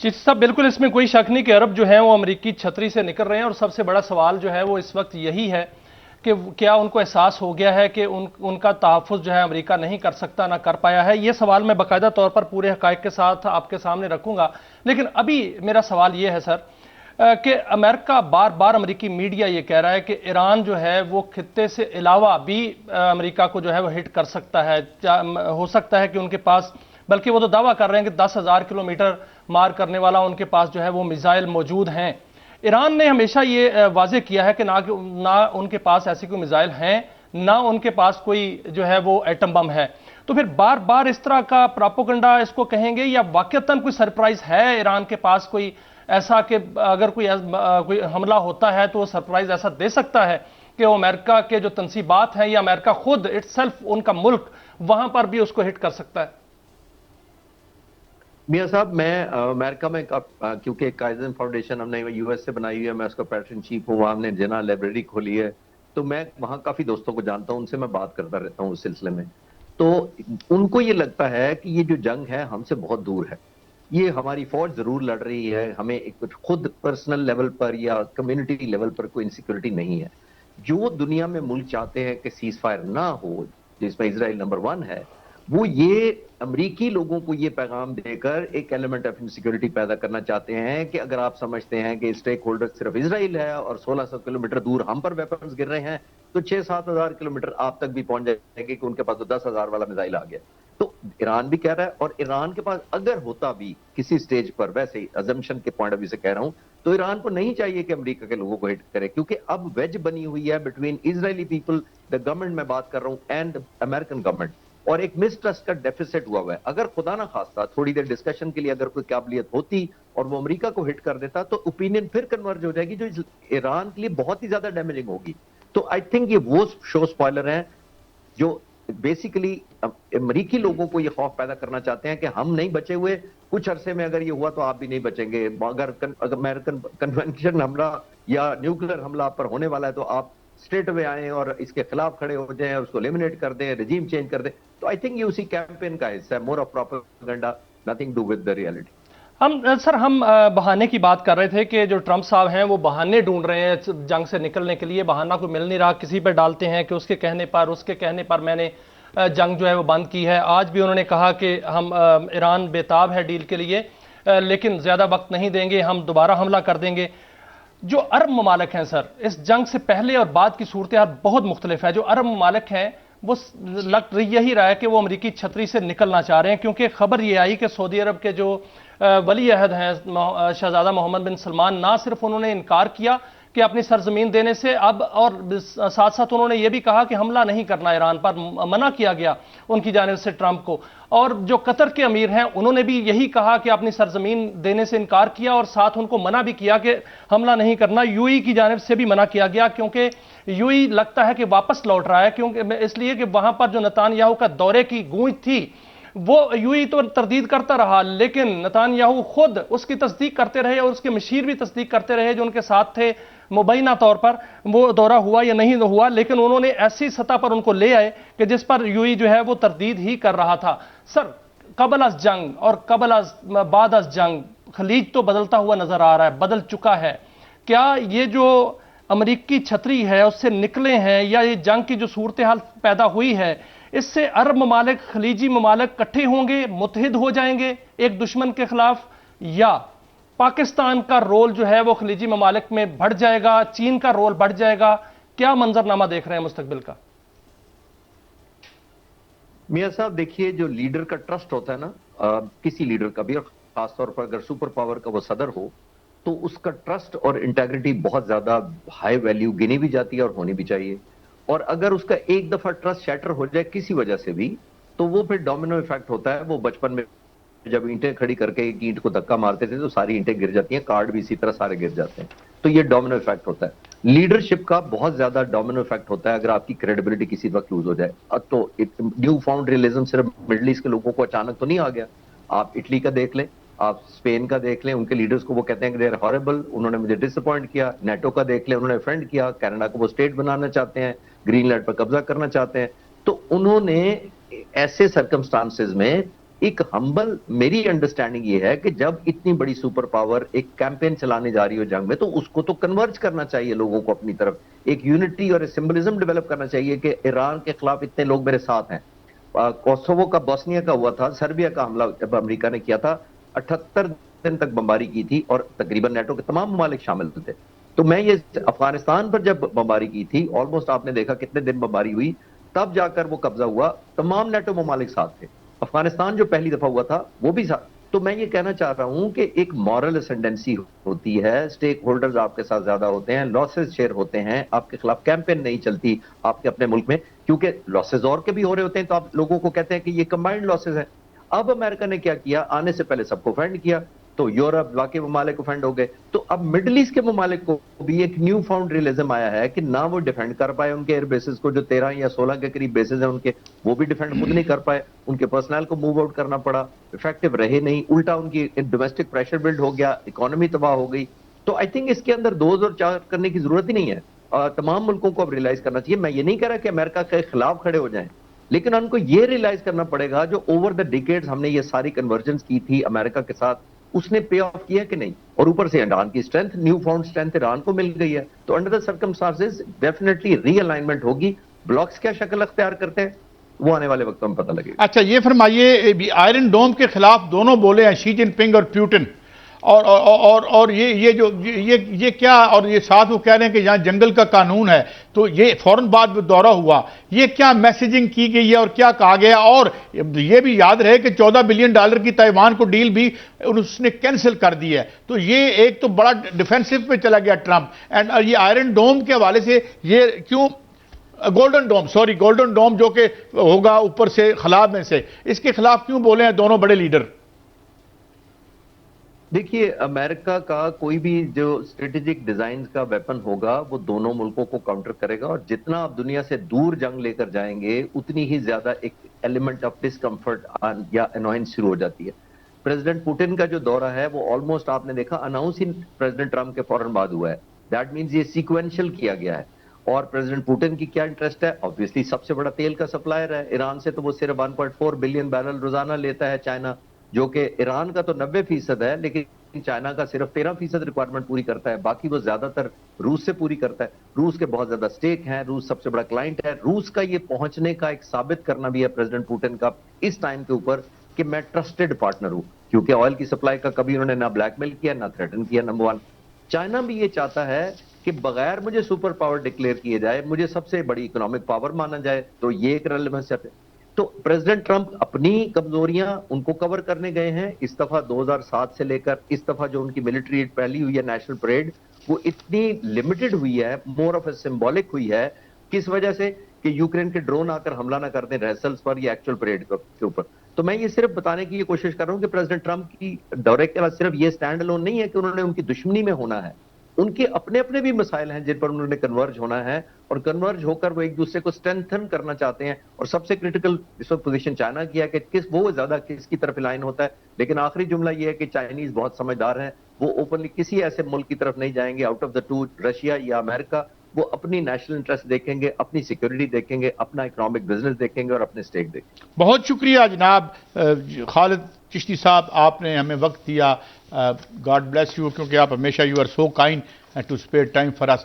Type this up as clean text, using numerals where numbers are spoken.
चित साहब, बिल्कुल इसमें कोई शक नहीं कि अरब जो है वो अमेरिकी छतरी से निकल रहे हैं, और सबसे बड़ा सवाल जो है वो इस वक्त यही है कि क्या उनको एहसास हो गया है कि उनका तहफ़्फ़ुज़ जो है अमेरिका नहीं कर सकता, ना कर पाया है। ये सवाल मैं बाकायदा तौर पर पूरे हक़ाइक़ के साथ आपके सामने रखूंगा। लेकिन अभी मेरा सवाल ये है सर, कि अमेरिका बार बार, अमेरिकी मीडिया ये कह रहा है कि ईरान जो है वो खित्ते से अलावा भी अमेरिका को जो है वो हिट कर सकता है। हो सकता है कि उनके पास, बल्कि वो तो दावा कर रहे हैं कि 10,000 किलोमीटर मार करने वाला उनके पास जो है वो मिसाइल मौजूद हैं। ईरान ने हमेशा ये वाजे किया है कि ना उनके पास ऐसी कोई मिसाइल हैं, ना उनके पास कोई जो है वो एटम बम है। तो फिर बार बार इस तरह का प्रोपेगेंडा इसको कहेंगे, या वाकईतन कोई सरप्राइज है ईरान के पास कोई ऐसा कि अगर कोई हमला होता है तो वो सरप्राइज ऐसा दे सकता है कि वो अमेरिका के जो तनसीबात हैं या अमेरिका खुद इटसेल्फ, उनका मुल्क, वहां पर भी उसको हिट कर सकता है? मियाँ साहब, मैं अमेरिका में क्योंकि एक काइजन फाउंडेशन हमने यूएस से बनाई हुई है, मैं उसका पैटर्न चीफ हूँ, वहाँ हमने जना लाइब्रेरी खोली है, तो मैं वहाँ काफी दोस्तों को जानता हूँ, उनसे मैं बात करता रहता हूँ उस सिलसिले में। तो उनको ये लगता है कि ये जो जंग है हमसे बहुत दूर है। ये हमारी फौज जरूर लड़ रही है, हमें एक खुद पर्सनल लेवल पर या कम्युनिटी लेवल पर कोई इनसिक्योरिटी नहीं है। जो दुनिया में मुल्क चाहते हैं कि सीज फायर ना हो, जिसमें इसराइल नंबर 1 है, वो ये अमरीकी लोगों को ये पैगाम देकर एक एलिमेंट ऑफ इनसिक्योरिटी पैदा करना चाहते हैं कि अगर आप समझते हैं कि स्टेक होल्डर सिर्फ इसराइल है और 1600 किलोमीटर दूर हम पर वेपन्स गिर रहे हैं, तो 6-7 हजार किलोमीटर आप तक भी पहुंच जाएंगे कि उनके पास तो 10,000 वाला मिसाइल आ गया। तो ईरान भी कह रहा है, और ईरान के पास अगर होता भी किसी स्टेज पर, वैसे ही अजम्पशन के पॉइंट ऑफ व्यू से कह रहा हूं, तो ईरान को नहीं चाहिए कि अमेरिका के लोगों को हिट करे, क्योंकि अब वेज बनी हुई है between Israeli people, the government मैं बात कर रहा हूं, एंड अमेरिकन गवर्नमेंट, और एक मिसट्रस्ट का डेफिसिट हुआ है। अगर खुदा ना खास्ता थोड़ी देर डिस्कशन के लिए अगर कोई काबिलियत होती और वो अमेरिका को हिट कर देता, तो ओपिनियन फिर कन्वर्ज हो जाएगी, जो ईरान के लिए बहुत ही ज्यादा डैमेजिंग होगी। तो आई थिंक ये वो शो स्पॉइलर हैं जो बेसिकली अमरीकी लोगों को ये खौफ पैदा करना चाहते हैं कि हम नहीं बचे हुए, कुछ अरसे में अगर ये हुआ तो आप भी नहीं बचेंगे। अगर अमेरिकन कन्वेंशन हमला या न्यूक्लियर हमला आप पर होने वाला है, तो आप स्ट्रेट अवे आए और इसके खिलाफ खड़े हो जाएं और उसको एलिमिनेट कर दें, रिजीम चेंज कर दें। तो आई थिंक ये उसी कैंपेन का हिस्सा है, more of propaganda, nothing to with the reality. हम बहाने की बात कर रहे थे कि जो ट्रंप साहब हैं वो बहाने ढूंढ रहे हैं जंग से निकलने के लिए, बहाना कोई मिल नहीं रहा, किसी पर डालते हैं कि उसके कहने पर मैंने जंग जो है वो बंद की है। आज भी उन्होंने कहा कि हम ईरान बेताब है डील के लिए, लेकिन ज़्यादा वक्त नहीं देंगे, हम दोबारा हमला कर देंगे। जो अरब ममालिक हैं सर, इस जंग से पहले और बाद की सूरत हाल बहुत मुख्तलिफ है। जो अरब ममालिक हैं वो लग यही रहा है कि वो अमरीकी छतरी से निकलना चाह रहे हैं, क्योंकि खबर ये आई कि सऊदी अरब के जो वली अहद हैं शहजादा मोहम्मद बिन सलमान, ना सिर्फ उन्होंने इनकार किया कि अपनी सरजमीन देने से, अब और साथ साथ उन्होंने ये भी कहा कि हमला नहीं करना ईरान पर, मना किया गया उनकी जानिब से ट्रंप को। और जो कतर के अमीर हैं उन्होंने भी यही कहा कि अपनी सरजमीन देने से इनकार किया, और साथ उनको मना भी किया कि हमला नहीं करना। यूएई की जानिब से भी मना किया गया, क्योंकि यूएई लगता है कि वापस लौट रहा है, क्योंकि इसलिए कि वहां पर जो नेतान्याहू का दौरे की गूंज थी वो यूएई तो तरदीद करता रहा, लेकिन नेतान्याहू खुद उसकी तस्दीक करते रहे और उसके मशीर भी तस्दीक करते रहे जो उनके साथ थे, मुबैना तौर पर वो दौरा हुआ या नहीं हुआ, लेकिन उन्होंने ऐसी सतह पर उनको ले आए कि जिस पर यूएई जो है वो तरदीद ही कर रहा था। सर, कबल अज जंग और बाद अज जंग खलीज तो बदलता हुआ नजर आ रहा है, बदल चुका है। क्या ये जो अमरीकी छतरी है उससे निकले हैं, या ये जंग की जो सूरत हाल पैदा हुई है इससे अरब ममालिक, खलीजी ममालिक इकट्ठे होंगे, मुत्तहिद हो जाएंगे एक दुश्मन के खिलाफ, या पाकिस्तान का रोल जो है वो खलीजी ममालिक में बढ़ जाएगा, चीन का रोल बढ़ जाएगा? क्या मंजरनामा देख रहे हैं मुस्तकबिल का? मियाँ साहब देखिए, जो लीडर का ट्रस्ट होता है ना, किसी लीडर का भी, और खासतौर पर अगर सुपर पावर का वो सदर हो, तो उसका ट्रस्ट और इंटेग्रिटी बहुत ज्यादा हाई वैल्यू गिनी भी जाती है और होनी भी चाहिए। और अगर उसका एक दफा ट्रस्ट शैटर हो जाए किसी वजह से भी, तो वो फिर डोमिनो इफेक्ट होता है। वो बचपन में जब ईंटें खड़ी करके एक ईंट को धक्का मारते थे तो सारी ईंटें गिर जाती हैं, कार्ड भी इसी तरह सारे गिर जाते हैं। तो ये डोमिनो इफेक्ट होता है। लीडरशिप का बहुत ज्यादा डोमिनो इफेक्ट होता है। अगर आपकी क्रेडिबिलिटी किसी वक्त लूज हो जाए, तो न्यू फाउंड रियलिज्म सिर्फ मिडिल ईस्ट के लोगों को अचानक तो नहीं आ गया। आप इटली का देख लें, आप स्पेन का देख लें, उनके लीडर्स को वो कहते हैं कि दे आर हॉरेबल, उन्होंने मुझे डिसअपॉइंट किया। नेटो का देख लें, उन्होंने फ्रेंड किया। कनाडा को वो स्टेट बनाना चाहते हैं, ग्रीनलैंड पर कब्जा करना चाहते हैं। तो उन्होंने ऐसे सर्कमस्टांसेस में ایک ہمبل میری انڈرسٹینڈنگ یہ ہے کہ جب اتنی بڑی سپر پاور ایک کیمپین چلانے جا رہی ہو جنگ میں تو اس کو تو کنورج کرنا چاہیے لوگوں کو اپنی طرف، ایک یونٹی اور سمبلزم ڈیولپ کرنا چاہیے کہ ایران کے خلاف اتنے لوگ میرے ساتھ ہیں۔ کوسوو کا، بوسنیا کا ہوا تھا، سربیا کا حملہ جب امریکہ نے کیا تھا 78 دن تک بمباری کی تھی اور تقریباً نیٹو کے تمام ممالک شامل تھے۔ تو میں یہ افغانستان پر جب بمباری کی تھی، آلموسٹ آپ نے دیکھا کتنے دن بمباری ہوئی، تب جا کر وہ قبضہ ہوا، تمام نیٹو ممالک ساتھ تھے۔ افغانستان جو پہلی دفعہ ہوا تھا وہ بھی ساتھ۔ تو میں یہ کہنا چاہ رہا ہوں کہ ایک مورل اسینڈنسی ہوتی ہے، سٹیک ہولڈرز آپ کے ساتھ زیادہ ہوتے ہیں، لاسز شیئر ہوتے ہیں، آپ کے خلاف کیمپین نہیں چلتی آپ کے اپنے ملک میں، کیونکہ لاسز اور کے بھی ہو رہے ہوتے ہیں تو آپ لوگوں کو کہتے ہیں کہ یہ کمبائنڈ لاسز ہیں۔ اب امریکہ نے کیا کیا، آنے سے پہلے سب کو فنڈ کیا، تو یورپ باقی ممالک کو فنڈ ہو گئے، تو اب مڈل ایسٹ کے ممالک کو بھی ایک نیو فاؤنڈ ریئلزم آیا ہے کہ نہ وہ ڈیفینڈ کر پائے ان کے ایئر بیسز کو، جو 13 یا 16 کے قریب بیسز ہیں ان کے، وہ بھی ڈیفینڈ خود نہیں کر پائے، ان کے پرسنل کو موو آؤٹ کرنا پڑا، افیکٹو رہے نہیں، الٹا ان کی ڈومیسٹک پریشر بلڈ ہو گیا، اکانومی تباہ ہو گئی۔ تو آئی تھنک اس کے اندر دوز اور چار کرنے کی ضرورت ہی نہیں ہے، تمام ملکوں کو اب ریئلائز کرنا چاہیے۔ میں یہ نہیں کہہ رہا کہ امریکہ کے خلاف کھڑے ہو جائیں، لیکن ان کو یہ ریئلائز کرنا پڑے گا جو اوور دا ڈیکیڈز ہم نے یہ ساری کنورجنس کی تھی امریکہ کے ساتھ، اس نے پے آف کیا کہ نہیں، اور اوپر سے ایران کی strength, new found strength Iran کو مل گئی ہے، تو under the circumstances definitely realignment ہوگی۔ بلاکس کیا شکل اختیار کرتے ہیں وہ آنے والے وقتوں میں پتہ لگے گا۔ اچھا یہ فرمائیے، آئرن ڈوم کے خلاف دونوں بولے ہیں، شی جن پنگ اور پیوٹن، اور یہ کیا، اور یہ ساتھ وہ کہہ رہے ہیں کہ یہاں جنگل کا قانون ہے، تو یہ فوراً بعد میں دورہ ہوا، یہ کیا میسیجنگ کی گئی ہے اور کیا کہا گیا؟ اور یہ بھی یاد رہے کہ $14 بلین کی تائیوان کو ڈیل بھی اس نے کینسل کر دی ہے، تو یہ ایک تو بڑا ڈیفینسو پہ چلا گیا ٹرمپ، اینڈ یہ آئرن ڈوم کے حوالے سے یہ کیوں، گولڈن ڈوم جو کہ ہوگا اوپر سے خلا میں سے، اس کے خلاف کیوں بولے ہیں دونوں بڑے لیڈر؟ دیکھیے، امریکہ کا کوئی بھی جو اسٹریٹجک ڈیزائنز کا ویپن ہوگا وہ دونوں ملکوں کو کاؤنٹر کرے گا، اور جتنا آپ دنیا سے دور جنگ لے کر جائیں گے اتنی ہی زیادہ ایک ایلیمنٹ آف ڈسکمفرٹ یا انوائنس شروع ہو جاتی ہے۔ پریزیڈنٹ پوٹن کا جو دورہ ہے وہ آلموسٹ آپ نے دیکھا اناؤنس ہی پریزیڈنٹ ٹرمپ کے فوراً بعد ہوا ہے، دیٹ مینز یہ سیکوینشل کیا گیا ہے۔ اور پریزیڈنٹ پوٹن کی کیا انٹرسٹ ہے؟ آبویسلی سب سے بڑا تیل کا سپلائر ہے ایران سے، تو وہ صرف 1.4 بلین بیرل روزانہ لیتا ہے چائنا، جو کہ ایران کا تو 90% ہے لیکن چائنا کا صرف 13% ریکوائرمنٹ پوری کرتا ہے، باقی وہ زیادہ تر روس سے پوری کرتا ہے۔ روس کے بہت زیادہ سٹیک ہیں، روس سب سے بڑا کلائنٹ ہے، روس کا یہ پہنچنے کا ایک ثابت کرنا بھی ہے پریزیڈنٹ پوٹن کا اس ٹائم کے اوپر کہ میں ٹرسٹڈ پارٹنر ہوں، کیونکہ آئل کی سپلائی کا کبھی انہوں نے نہ بلیک میل کیا نہ تھریٹن کیا، نمبر 1۔ چائنا بھی یہ چاہتا ہے کہ بغیر مجھے سپر پاور ڈکلیئر کیے جائے، مجھے سب سے بڑی اکنامک پاور مانا جائے، تو یہ ایک ریلیونس ہے۔ تو پریزیڈنٹ ٹرمپ اپنی کمزوریاں ان کو کور کرنے گئے ہیں، اس دفعہ 2007 سے لے کر اس دفعہ جو ان کی ملٹری پہلی ہوئی ہے نیشنل پریڈ، وہ اتنی لمیٹڈ ہوئی ہے، مور آف اے سمبولک ہوئی ہے، کس وجہ سے کہ یوکرین کے ڈرون آ کر حملہ نہ کر دیں ریسلز پر یا ایکچوئل پریڈ کے اوپر۔ تو میں یہ صرف بتانے کی یہ کوشش کر رہا ہوں کہ پریزیڈنٹ ٹرمپ کی دورے کے بعد صرف یہ سٹینڈ الون نہیں ہے کہ انہوں نے ان کی دشمنی میں ہونا ہے، ان کے اپنے اپنے بھی مسائل ہیں جن پر انہوں نے کنورج ہونا ہے، اور کنورج ہو کر وہ ایک دوسرے کو اسٹرینتھن کرنا چاہتے ہیں۔ اور سب سے کرٹیکل اس وقت پوزیشن چائنا کی ہے کہ وہ زیادہ کس کی طرف الائن ہوتا ہے، لیکن آخری جملہ یہ ہے کہ چائنیز بہت سمجھدار ہیں، وہ اوپنلی کسی ایسے ملک کی طرف نہیں جائیں گے out of the two, Russia یا امریکہ، وہ اپنی نیشنل انٹرسٹ دیکھیں گے، اپنی سیکورٹی دیکھیں گے، اپنا اکنامک بزنس دیکھیں گے اور اپنے اسٹیک دیکھیں گے۔ بہت شکریہ جناب خالد چشتی صاحب، آپ نے ہمیں وقت دیا، گاڈ بلیس یو، کیونکہ آپ ہمیشہ you are so kind to spare time for us.